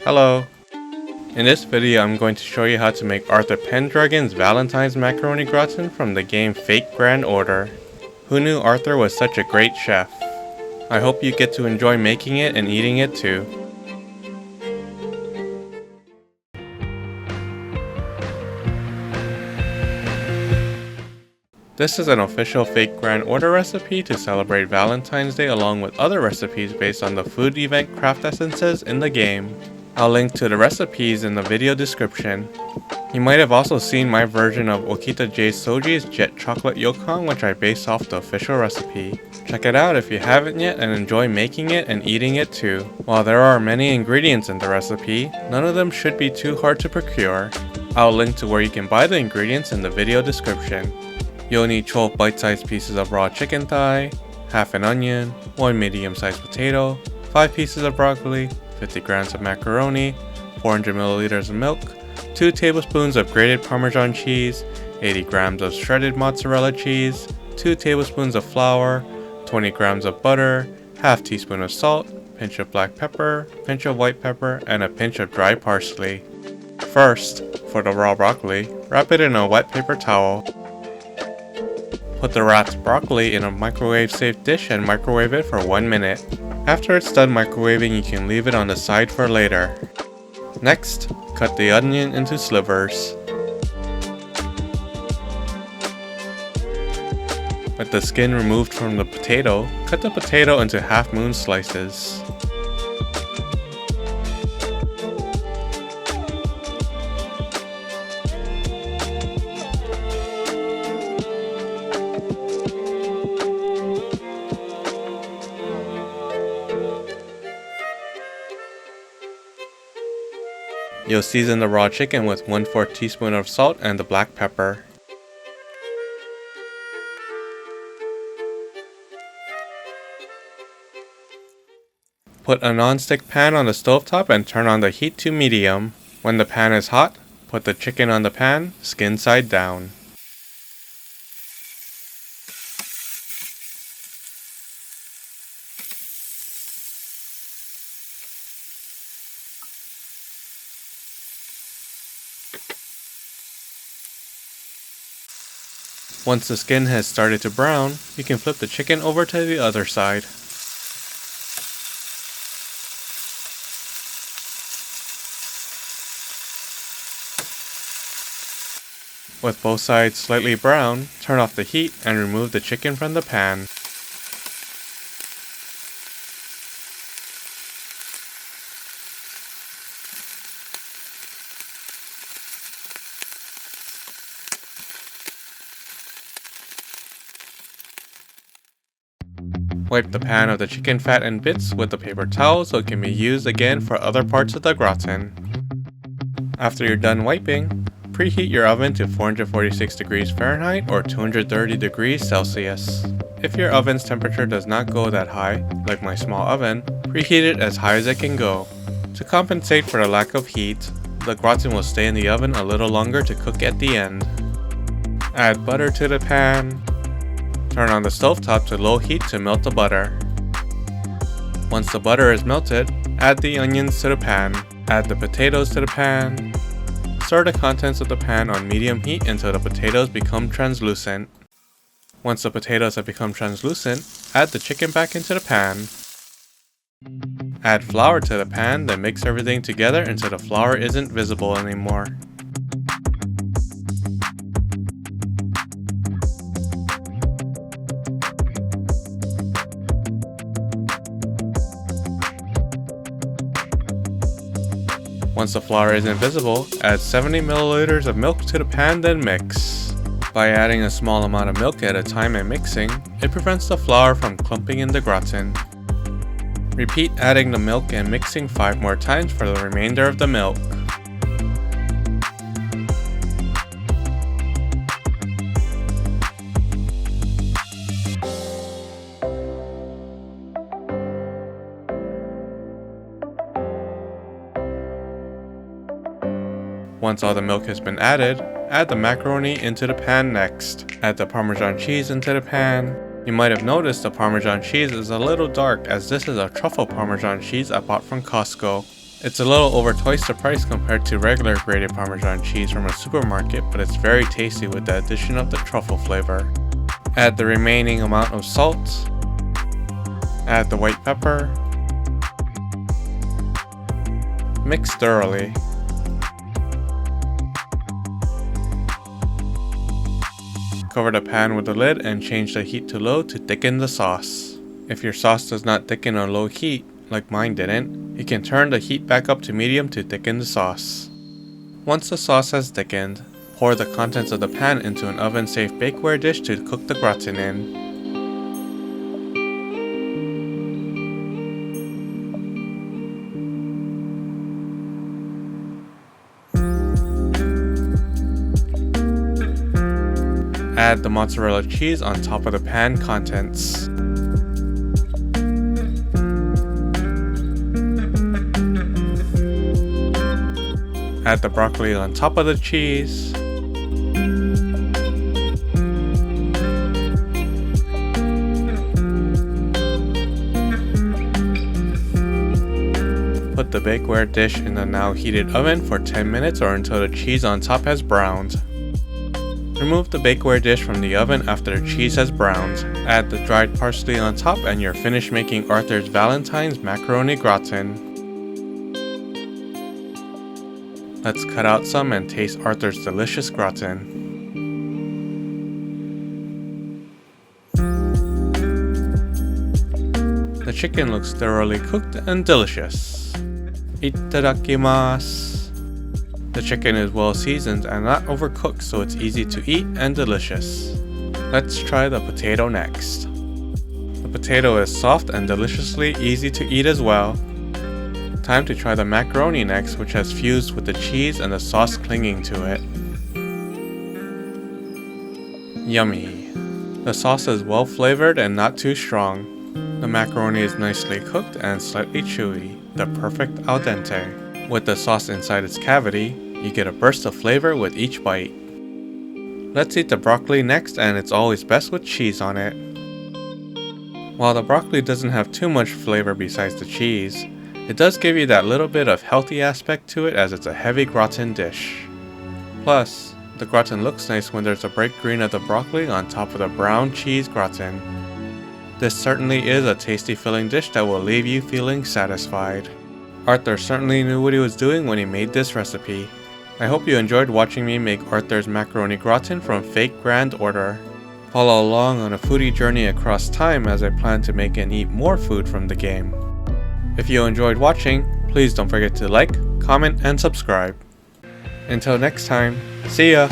Hello! In this video I'm going to show you how to make Arthur Pendragon's Valentine's macaroni gratin from the game Fate Grand Order. Who knew Arthur was such a great chef? I hope you get to enjoy making it and eating it too. This is an official Fate Grand Order recipe to celebrate Valentine's Day along with other recipes based on the food event craft essences in the game. I'll link to the recipes in the video description. You might have also seen my version of Okita J Soji's Jet Chocolate Yokon, which I based off the official recipe. Check it out if you haven't yet and enjoy making it and eating it too. While there are many ingredients in the recipe, none of them should be too hard to procure. I'll link to where you can buy the ingredients in the video description. You'll need 12 bite-sized pieces of raw chicken thigh, half an onion, 1 medium-sized potato, 5 pieces of broccoli, 50 grams of macaroni, 400 milliliters of milk, 2 tablespoons of grated Parmesan cheese, 80 grams of shredded mozzarella cheese, 2 tablespoons of flour, 20 grams of butter, half teaspoon of salt, pinch of black pepper, pinch of white pepper, and a pinch of dry parsley. First, for the raw broccoli, wrap it in a wet paper towel. Put the wrapped broccoli in a microwave-safe dish and microwave it for 1 minute. After it's done microwaving, you can leave it on the side for later. Next, cut the onion into slivers. With the skin removed from the potato, cut the potato into half-moon slices. You'll season the raw chicken with 1/4 teaspoon of salt and the black pepper. Put a non-stick pan on the stovetop and turn on the heat to medium. When the pan is hot, put the chicken on the pan, skin side down. Once the skin has started to brown, you can flip the chicken over to the other side. With both sides slightly brown, turn off the heat and remove the chicken from the pan. Wipe the pan of the chicken fat and bits with a paper towel so it can be used again for other parts of the gratin. After you're done wiping, preheat your oven to 446 degrees Fahrenheit or 230 degrees Celsius. If your oven's temperature does not go that high, like my small oven, preheat it as high as it can go. To compensate for the lack of heat, the gratin will stay in the oven a little longer to cook at the end. Add butter to the pan. Turn on the stovetop to low heat to melt the butter. Once the butter is melted, add the onions to the pan. Add the potatoes to the pan. Stir the contents of the pan on medium heat until the potatoes become translucent. Once the potatoes have become translucent, add the chicken back into the pan. Add flour to the pan, then mix everything together until the flour isn't visible anymore. Once the flour isn't visible, add 70 milliliters of milk to the pan, then mix. By adding a small amount of milk at a time and mixing, it prevents the flour from clumping in the gratin. Repeat adding the milk and mixing 5 more times for the remainder of the milk. Once all the milk has been added, add the macaroni into the pan next. Add the Parmesan cheese into the pan. You might have noticed the Parmesan cheese is a little dark as this is a truffle Parmesan cheese I bought from Costco. It's a little over twice the price compared to regular grated Parmesan cheese from a supermarket, but it's very tasty with the addition of the truffle flavor. Add the remaining amount of salt. Add the white pepper. Mix thoroughly. Cover the pan with the lid and change the heat to low to thicken the sauce. If your sauce does not thicken on low heat, like mine didn't, you can turn the heat back up to medium to thicken the sauce. Once the sauce has thickened, pour the contents of the pan into an oven-safe bakeware dish to cook the gratin in. Add the mozzarella cheese on top of the pan contents. Add the broccoli on top of the cheese. Put the bakeware dish in the now heated oven for 10 minutes or until the cheese on top has browned. Remove the bakeware dish from the oven after the cheese has browned. Add the dried parsley on top and you're finished making Arthur's Valentine's macaroni gratin. Let's cut out some and taste Arthur's delicious gratin. The chicken looks thoroughly cooked and delicious. Itadakimasu. The chicken is well seasoned and not overcooked, so it's easy to eat and delicious. Let's try the potato next. The potato is soft and deliciously easy to eat as well. Time to try the macaroni next, which has fused with the cheese and the sauce clinging to it. Yummy! The sauce is well flavored and not too strong. The macaroni is nicely cooked and slightly chewy, the perfect al dente. With the sauce inside its cavity, you get a burst of flavor with each bite. Let's eat the broccoli next, and it's always best with cheese on it. While the broccoli doesn't have too much flavor besides the cheese, it does give you that little bit of healthy aspect to it as it's a heavy gratin dish. Plus, the gratin looks nice when there's a bright green of the broccoli on top of the brown cheese gratin. This certainly is a tasty filling dish that will leave you feeling satisfied. Arthur certainly knew what he was doing when he made this recipe. I hope you enjoyed watching me make Arthur's macaroni gratin from Fake Grand Order. Follow along on a foodie journey across time as I plan to make and eat more food from the game. If you enjoyed watching, please don't forget to like, comment, and subscribe. Until next time, see ya!